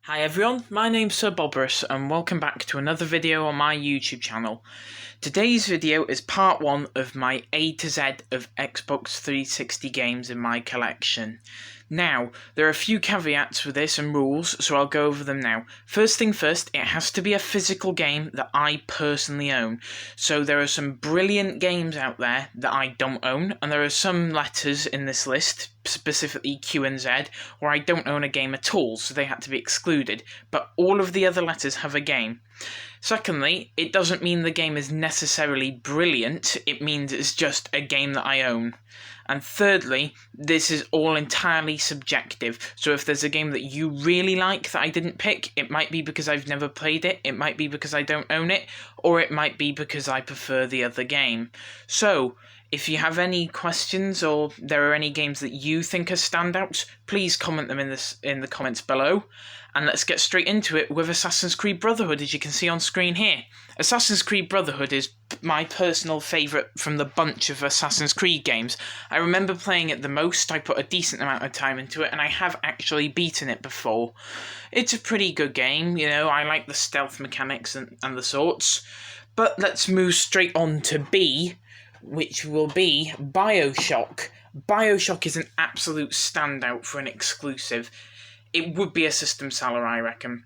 Hi everyone, my name's SirBoberus and welcome back to another video on my YouTube channel. Today's video is part 1 of my A to Z of Xbox 360 games in my collection. Now, there are a few caveats with this and rules, so I'll go over them now. First thing first, it has to be a physical game that I personally own. So there are some brilliant games out there that I don't own, and there are some letters in this list, specifically Q and Z, where I don't own a game at all, so they had to be excluded, but all of the other letters have a game. Secondly, it doesn't mean the game is necessarily brilliant, it means it's just a game that I own. And thirdly, this is all entirely subjective, so if there's a game that you really like that I didn't pick, it might be because I've never played it, it might be because I don't own it, or it might be because I prefer the other game. So, if you have any questions or there are any games that you think are standouts, please comment them in the comments below. And let's get straight into it with Assassin's Creed Brotherhood, as you can see on screen here. Assassin's Creed Brotherhood is my personal favourite from the bunch of Assassin's Creed games. I remember playing it the most, I put a decent amount of time into it, and I have actually beaten it before. It's a pretty good game, you know, I like the stealth mechanics and the sorts. But let's move straight on to B, which will be Bioshock. Bioshock is an absolute standout for an exclusive. It would be a system seller, I reckon,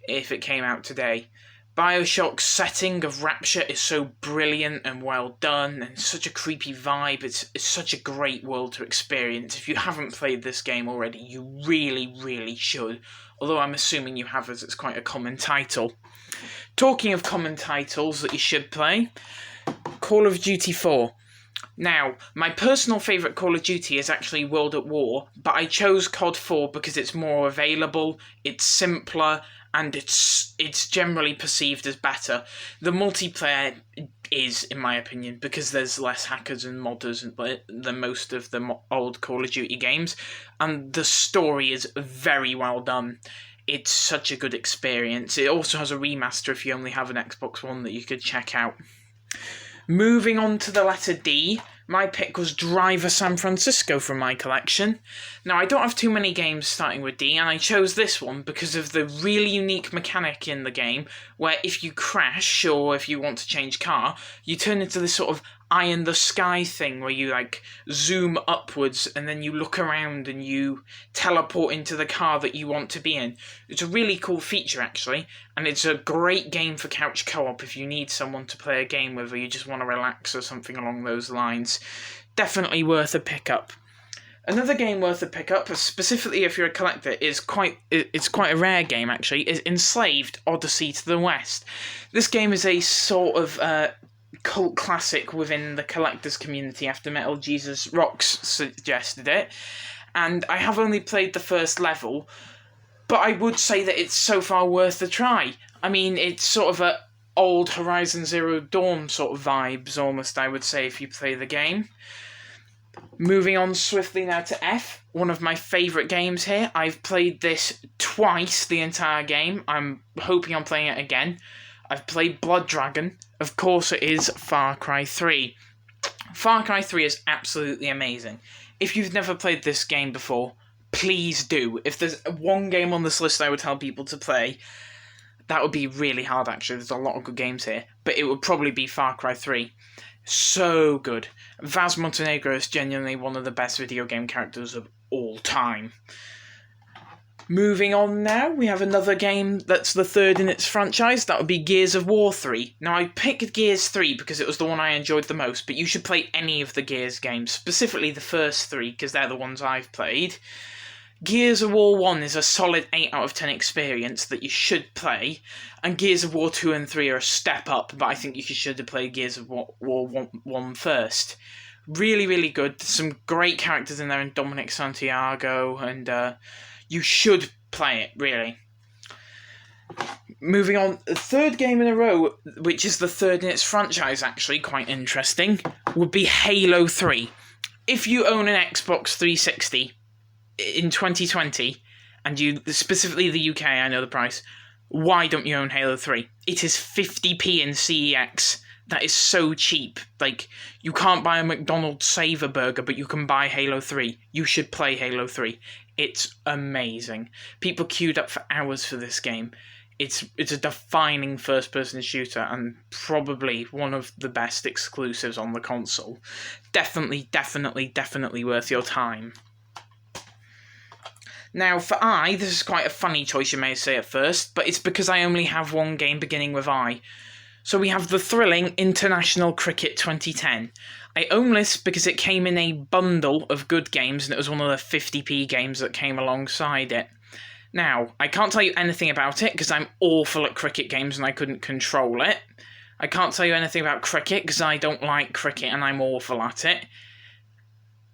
if it came out today. Bioshock's setting of Rapture is so brilliant and well done, and such a creepy vibe. It's such a great world to experience. If you haven't played this game already, you really should. Although I'm assuming you have, as it's quite a common title. Talking of common titles that you should play, Call of Duty 4. Now, my personal favourite Call of Duty is actually World at War, but I chose COD 4 because it's more available, it's simpler, and it's generally perceived as better. The multiplayer is, in my opinion, because there's less hackers and modders than most of the old Call of Duty games, and the story is very well done. It's such a good experience. It also has a remaster if you only have an Xbox One that you could check out. Moving on to the letter D, my pick was Driver San Francisco from my collection. Now, I don't have too many games starting with D, and I chose this one because of the really unique mechanic in the game, where if you crash, or if you want to change car, you turn into this sort of eye in the sky thing, where you, zoom upwards, and then you look around and you teleport into the car that you want to be in. It's a really cool feature, actually, and it's a great game for couch co-op if you need someone to play a game with, or you just want to relax or something along those lines. Definitely worth a pickup. Another game worth a pickup, specifically if you're a collector, it's quite a rare game actually, is Enslaved Odyssey to the West. This game is a sort of cult classic within the collectors community after Metal Jesus Rocks suggested it, and I have only played the first level, but I would say that it's so far worth a try. I mean, it's sort of a old Horizon Zero Dawn sort of vibes, almost, I would say, if you play the game. Moving on swiftly now to F, one of my favourite games here. I've played this twice, the entire game. I'm hoping I'm playing it again. I've played Blood Dragon. Of course it is Far Cry 3. Far Cry 3 is absolutely amazing. If you've never played this game before, please do. If there's one game on this list I would tell people to play, that would be really hard actually. There's a lot of good games here. But it would probably be Far Cry 3. So good. Vaz Montenegro is genuinely one of the best video game characters of all time. Moving on now, we have another game that's the third in its franchise. That would be Gears of War 3. Now, I picked Gears 3 because it was the one I enjoyed the most, but you should play any of the Gears games, specifically the first 3, because they're the ones I've played. Gears of War 1 is a solid 8 out of 10 experience that you should play, and Gears of War 2 and 3 are a step up, but I think you should have played Gears of War 1 first. Really good. There's some great characters in there, and Dominic Santiago, and you should play it, really. Moving on, the third game in a row, which is the third in its franchise, actually, quite interesting, would be Halo 3. If you own an Xbox 360 in 2020, and you, specifically the UK, I know the price, why don't you own Halo 3? It is 50p in CEX. That is so cheap. You can't buy a McDonald's Saver Burger, but you can buy Halo 3. You should play Halo 3. It's amazing. People queued up for hours for this game. It's a defining first-person shooter and probably one of the best exclusives on the console. Definitely worth your time. Now, for I, this is quite a funny choice you may say at first, but it's because I only have one game beginning with I. So we have the thrilling International Cricket 2010. I own this because it came in a bundle of good games, and it was one of the 50p games that came alongside it. Now, I can't tell you anything about it because I'm awful at cricket games and I couldn't control it. I can't tell you anything about cricket because I don't like cricket and I'm awful at it.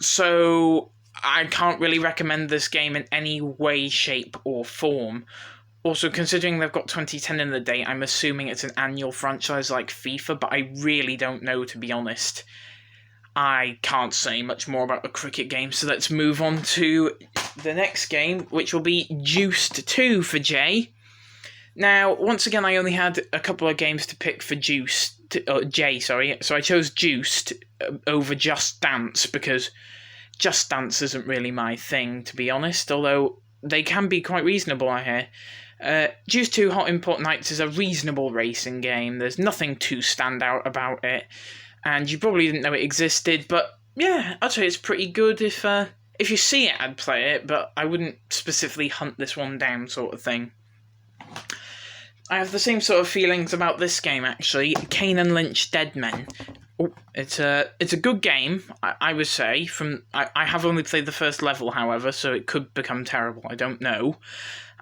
So I can't really recommend this game in any way, shape or form. Also, considering they've got 2010 in the date, I'm assuming it's an annual franchise like FIFA, but I really don't know, to be honest. I can't say much more about the cricket game, so let's move on to the next game, which will be Juiced 2 for J. Now, once again, I only had a couple of games to pick for J, sorry. So I chose Juiced over Just Dance, because Just Dance isn't really my thing, to be honest, although they can be quite reasonable, I hear. Juiced 2 Hot Import Nights is a reasonable racing game. There's nothing too stand out about it. And you probably didn't know it existed, but yeah, I'd say it's pretty good. If you see it, I'd play it, but I wouldn't specifically hunt this one down, sort of thing. I have the same sort of feelings about this game, actually. Kanan, Lynch, Dead Men. Oh, it's a good game, I would say. I have only played the first level, however, so it could become terrible. I don't know.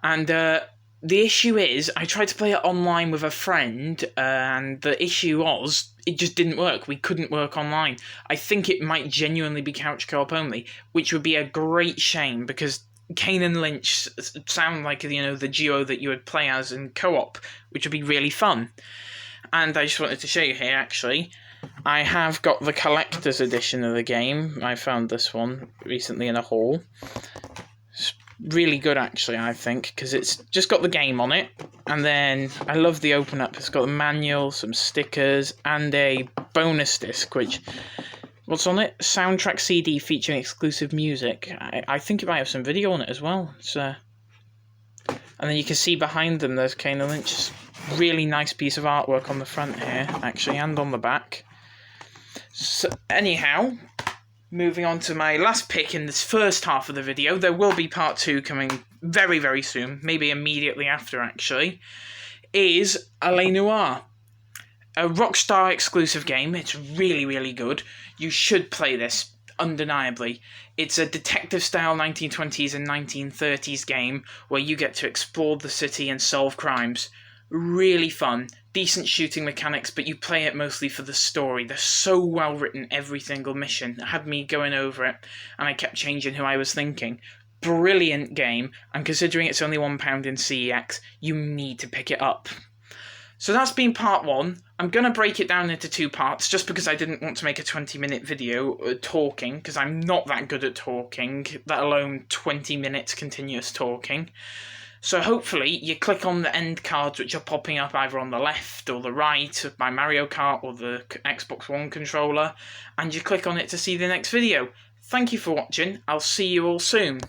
And the issue is, I tried to play it online with a friend, and the issue was, it just didn't work. We couldn't work online. I think it might genuinely be couch co-op only, which would be a great shame, because Kanan and Lynch sound like, the duo that you would play as in co-op, which would be really fun. And I just wanted to show you here, actually. I have got the collector's edition of the game. I found this one recently in a haul. Really good, actually, I think, because it's just got the game on it, and then I love the open up. It's got a manual, some stickers, and a bonus disc, which, what's on it? Soundtrack CD featuring exclusive music. I think it might have some video on it as well. And then you can see behind them there's Kanan Lynch's really nice piece of artwork on the front here, actually, and on the back. So, anyhow, moving on to my last pick in this first half of the video. There will be part 2 coming very, very soon, maybe immediately after, actually, is Noire. A Rockstar exclusive game. It's really, really good. You should play this, undeniably. It's a detective-style 1920s and 1930s game where you get to explore the city and solve crimes. Really fun. Decent shooting mechanics, but you play it mostly for the story. They're so well written, every single mission. It had me going over it, and I kept changing who I was thinking. Brilliant game, and considering it's only £1 in CEX, you need to pick it up. So that's been part 1. I'm going to break it down into 2 parts, just because I didn't want to make a 20-minute video talking, because I'm not that good at talking, let alone 20 minutes continuous talking. So hopefully you click on the end cards which are popping up either on the left or the right of my Mario Kart or the Xbox One controller, and you click on it to see the next video. Thank you for watching. I'll see you all soon.